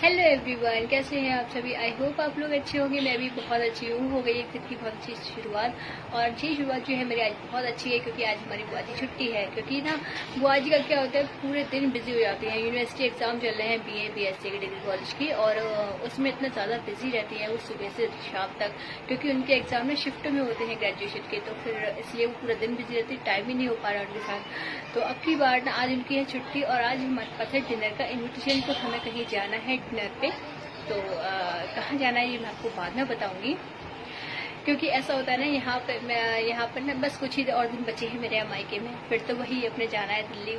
Hello everyone, कैसे हैं आप सभी। आई होप आप लोग अच्छे होंगे। मैं भी बहुत अच्छी हूँ। हो गई एक दिन की बहुत अच्छी शुरुआत, और अच्छी शुरुआत जो है मेरी आज बहुत अच्छी है, क्योंकि आज हमारी बुआ जी छुट्टी है। क्योंकि ना बुआ जी का क्या होता है, पूरे दिन बिजी हो जाती हैं। यूनिवर्सिटी एग्जाम चल रहे हैं BA BSc के डिग्री कॉलेज की, और उसमें इतना ज़्यादा बिजी रहती हैं वो सुबह से शाम तक, क्योंकि उनके एग्जाम में शिफ्ट में होते हैं ग्रेजुएशन के। तो फिर इसलिए वो पूरा दिन बिजी रहती है, टाइम ही नहीं हो पा रहा उनके साथ। तो अब की बार ना आज उनकी है छुट्टी, और आज हमारे पास है डिनर का इन्विटेशन। तो हमें कहीं जाना है डिनर पे। तो कहाँ जाना है ये मैं आपको बाद में बताऊंगी, क्योंकि ऐसा होता है ना यहाँ पर ना बस कुछ ही और दिन बचे हैं मेरे मायके में। फिर तो वही अपने जाना है दिल्ली,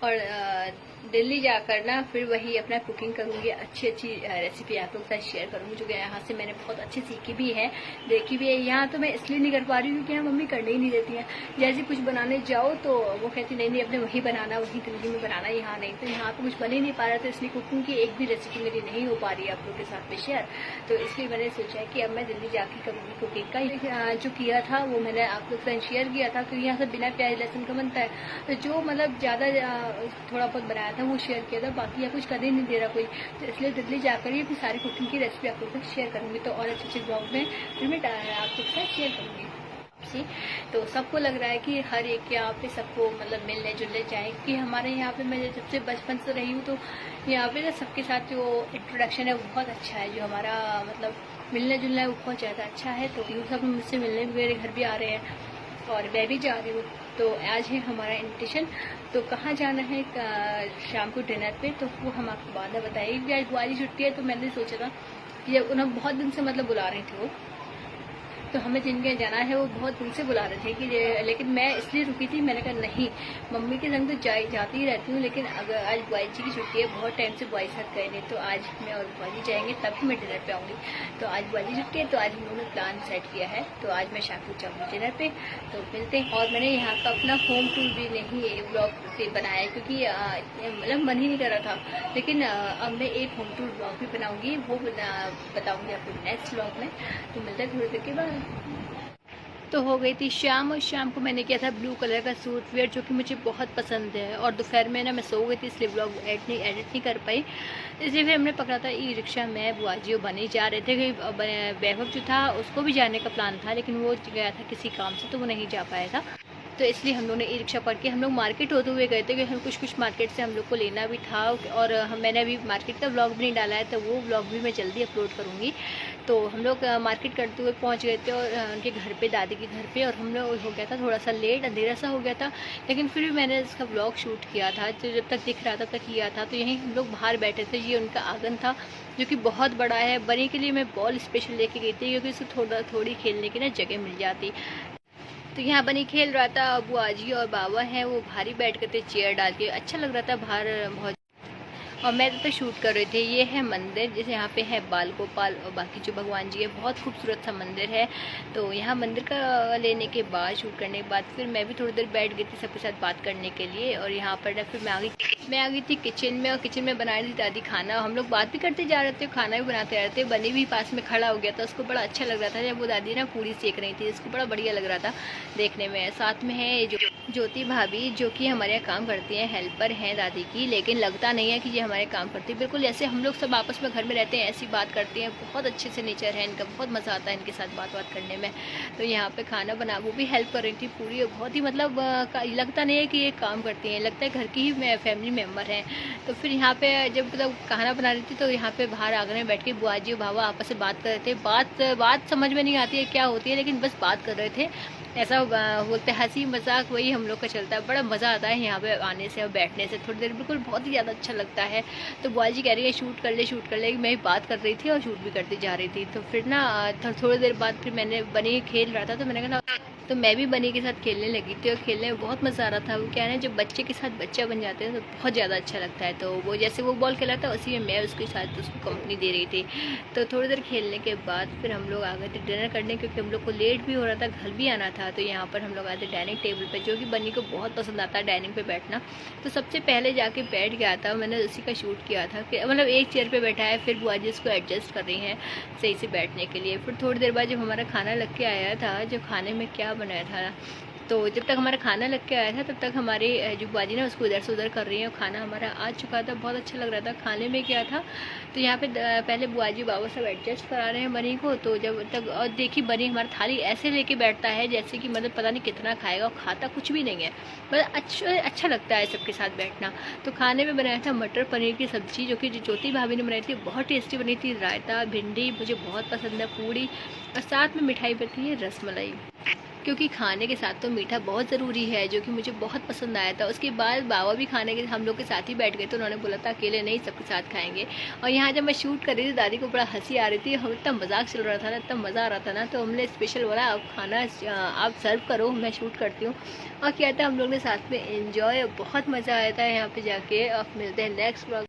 और दिल्ली जाकर ना फिर वही अपना कुकिंग करूंगी। अच्छी रेसिपी आप लोग के साथ शेयर करूंगी, जो कि यहाँ से मैंने बहुत अच्छी सीखी भी है, देखी भी है। यहाँ तो मैं इसलिए नहीं कर पा रही हूँ क्योंकि यहाँ मम्मी करने ही नहीं देती हैं। जैसे कुछ बनाने जाओ तो वो कहती नहीं नहीं, अपने वही बनाना, वही दिल्ली में बनाना, यहाँ नहीं। तो यहाँ पे कुछ बन ही नहीं पा रहा था, इसलिए कुकिंग की एक भी रेसिपी मेरी नहीं हो पा रही है आप लोग के साथ में शेयर। तो इसलिए मैंने सोचा है कि अब मैं दिल्ली जाके करूँगी कुकिंग का। जो किया था वो मैंने आप लोग के साथ शेयर किया था, क्योंकि यहाँ से बिना प्याज लहसुन का बनता है। तो जो मतलब ज़्यादा थोड़ा बहुत बनाया था वो शेयर किया था, बाकी यहाँ कुछ कर ही नहीं दे रहा कोई। तो इसलिए दिल्ली जाकर ही अपनी सारी कुकिंग की रेसिपी आप लोग के साथ शेयर करूंगी। तो और अच्छे ब्लॉग में फिर मैं आप लोग के साथ शेयर करूंगी। तो सबको लग रहा है कि हर एक यहाँ पे सबको मतलब मिलने जुलने जाए, क्योंकि हमारे यहाँ पे मैं जब से बचपन से रही हूँ, तो यहाँ पे ना सबके साथ जो इंट्रोडक्शन है वो बहुत अच्छा है। जो हमारा मतलब मिलने जुलना है वो बहुत ज़्यादा अच्छा है। तो यूँ सब मुझसे मिलने मेरे घर भी आ रहे हैं, और मैं भी जा रही हूँ। तो आज है हमारा इन्विटेशन। तो कहाँ जाना है शाम को डिनर पे, तो वो हम आपको बाद में बताएंगे। आज बुआ जी छुट्टी है, तो मैंने सोचा था कि जब उन्हें बहुत दिन से मतलब बुला रहे थे वो, तो हमें जिनके जाना है वो बहुत दिन से बुला रहे थे कि लेकिन मैं इसलिए रुकी थी। मैंने कहा नहीं, मम्मी के संग तो जाती ही रहती हूँ, लेकिन अगर आज बुआ जी की छुट्टी है, बहुत टाइम से बुआ साथ गए नहीं, तो आज मैं और बुआ जी जाएंगे तभी मैं डिनर पे आऊँगी। तो आज बुआ जी छुट्टी है, तो आज हम लोगों ने प्लान सेट किया है। तो आज मैं शाम को जाऊँगी डिनर पे, तो मिलते हैं। और मैंने यहाँ का अपना होम टूर भी नहीं ब्लॉग बनाया, क्योंकि मतलब मन ही नहीं कर रहा था। लेकिन अब मैं एक होम टूर ब्लॉग भी बनाऊंगी, वो बताऊंगी आपको नेक्स्ट ब्लॉग में। तो मिलते हैं थोड़ी देर के बाद। तो हो गई थी शाम, और शाम को मैंने किया था ब्लू कलर का सूट वेयर, जो कि मुझे बहुत पसंद है। और दोपहर में ना मैं सो गई थी, इसलिए ब्लॉग एडिट नहीं कर पाई। इसलिए फिर हमने पकड़ा था ई रिक्शा। मैं बुआ जी बने जा रहे थे कि वैभव जो था उसको भी जाने का प्लान था, लेकिन वो गया था किसी काम से, तो वो नहीं जा पाया था। तो इसलिए हम लोग ने ई रिक्शा पकड़ के हम लोग मार्केट होते हुए गए थे, कि हम कुछ मार्केट से हम लोग को लेना भी था। और मैंने अभी मार्केट का ब्लॉग भी नहीं डाला है, तो वो ब्लॉग भी मैं जल्दी अपलोड करूँगी। तो हम लोग मार्केट करते हुए पहुंच गए थे, और उनके घर पे, दादी के घर पे। और हम लोग हो गया था थोड़ा सा लेट, अंधेरा सा हो गया था, लेकिन फिर भी मैंने इसका ब्लॉग शूट किया था। तो जब तक दिख रहा था तब तक किया था। तो यहीं हम लोग बाहर बैठे थे। ये उनका आंगन था, जो कि बहुत बड़ा है। बनी के लिए मैं बॉल स्पेशल लेके गई थी, क्योंकि उसको थोड़ी खेलने की ना जगह मिल जाती। तो यहाँ बनी खेल रहा था। बुआ जी और बाबा हैं, वो बाहर ही बैठ गए थे चेयर डाल के। अच्छा लग रहा था बाहर बहुत। और मैं तो शूट कर रही थी। ये है मंदिर, जैसे यहाँ पे है बाल गोपाल और बाकी जो भगवान जी है। बहुत खूबसूरत सा मंदिर है। तो यहाँ मंदिर का लेने के बाद, शूट करने के बाद, फिर मैं भी थोड़ी देर बैठ गई थी सबके साथ बात करने के लिए। और यहाँ पर ना फिर मैं आ गई थी किचन में, और किचन में बना रही थी दादी खाना। हम लोग बात भी करते जा रहे थे, खाना भी बनाते जा रहे थे। बनी भी पास में खड़ा हो गया था, उसको बड़ा अच्छा लग रहा था जब वो दादी ना पूरी सेक रही थी। इसको बड़ा बढ़िया लग रहा था देखने में। साथ में है ज्योति भाभी, जो कि हमारे यहाँ काम करती हैं, हेल्पर हैं दादी की, लेकिन लगता नहीं है कि ये हमारे काम करती है। बिल्कुल जैसे हम लोग सब आपस में घर में रहते हैं ऐसी बात करती हैं। बहुत अच्छे से नेचर है इनका, बहुत मज़ा आता है इनके साथ बात करने में। तो यहाँ पे खाना बना, वो भी हेल्प कर रही थी पूरी। बहुत ही मतलब लगता नहीं है कि ये काम करती हैं, लगता है घर की ही फैमिली मेम्बर हैं। तो फिर यहाँ पे जब मतलब खाना बना रही थी, तो यहाँ पे बाहर आंगन में बैठ के बुआ जी और बाबा आपस में बात कर रहे थे। बात समझ में नहीं आती है क्या होती है, लेकिन बस बात कर रहे थे। ऐसा बोलते हंसी मजाक वही हम लोग का चलता है। बड़ा मज़ा आता है यहाँ पे आने से और बैठने से थोड़ी देर, बिल्कुल बहुत ही ज़्यादा अच्छा लगता है। तो बुआ जी कह रही है शूट कर ले। मैं बात कर रही थी और शूट भी करती जा रही थी। तो फिर ना थोड़ी देर बाद फिर मैंने बनी खेल रहा था, तो मैंने कहा तो मैं भी बनी के साथ खेलने लगी थी। और खेलने में बहुत मज़ा आ रहा था। वो क्या है ना, जब बच्चे के साथ बच्चा बन जाते हैं तो बहुत ज़्यादा अच्छा लगता है। तो वो जैसे वो बॉल खेला था, उसी में मैं उसके साथ उसको कंपनी दे रही थी। तो थोड़ी देर खेलने के बाद फिर हम लोग आ गए थे डिनर करने, क्योंकि हम लोग को लेट भी हो रहा था, घर भी आना था। तो यहाँ पर हम लोग आए थे डाइनिंग टेबल पर, जो कि बनी को बहुत पसंद आता है डाइनिंग पर बैठना। तो सबसे पहले जाके बैठ गया था, मैंने उसी का शूट किया था। मतलब एक चेयर पर बैठा है, फिर बुआ जी उसको एडजस्ट कर रही हैं सही से बैठने के लिए। फिर थोड़ी देर बाद जब हमारा खाना लग के आया था, जो खाने में क्या बनाया था, तो जब तक हमारा खाना लग के आया था तब तक हमारे जो बुआ जी ना उसको इधर से उधर कर रही हैं और खाना हमारा आ चुका था। बहुत अच्छा लग रहा था खाने में। क्या था तो यहाँ पे पहले बुआ जी बाबा सब एडजस्ट करा रहे हैं बनी को। तो जब तक और देखिए बनी हमारी थाली ऐसे लेके बैठता है जैसे कि मतलब पता नहीं कितना खाएगा और खाता कुछ भी नहीं है। मतलब अच्छा लगता है सबके साथ बैठना। तो खाने में बनाया था मटर पनीर की सब्जी जो कि ज्योति भाभी ने बनाई थी, बहुत टेस्टी बनी थी। रायता, भिंडी मुझे बहुत पसंद है, पूड़ी और साथ में मिठाई बनी है रसमलाई, क्योंकि खाने के साथ तो मीठा बहुत ज़रूरी है, जो कि मुझे बहुत पसंद आया था। उसके बाद बाबा भी खाने के हम लोग के साथ ही बैठ गए। तो उन्होंने बोला था अकेले नहीं सबके साथ खाएंगे। और यहाँ जब मैं शूट कर रही थी दादी को बड़ा हंसी आ रही थी, हम इतना मजाक चल रहा था ना, इतना मज़ा आ रहा था ना। तो हमने स्पेशल बोला आप खाना आप सर्व करो, मैं शूट करती हूँ। और क्या था हम लोग ने साथ में एंजॉय, बहुत मज़ा आया था यहाँ पर जाके। अब मिलते हैं नेक्स्ट ब्लॉग।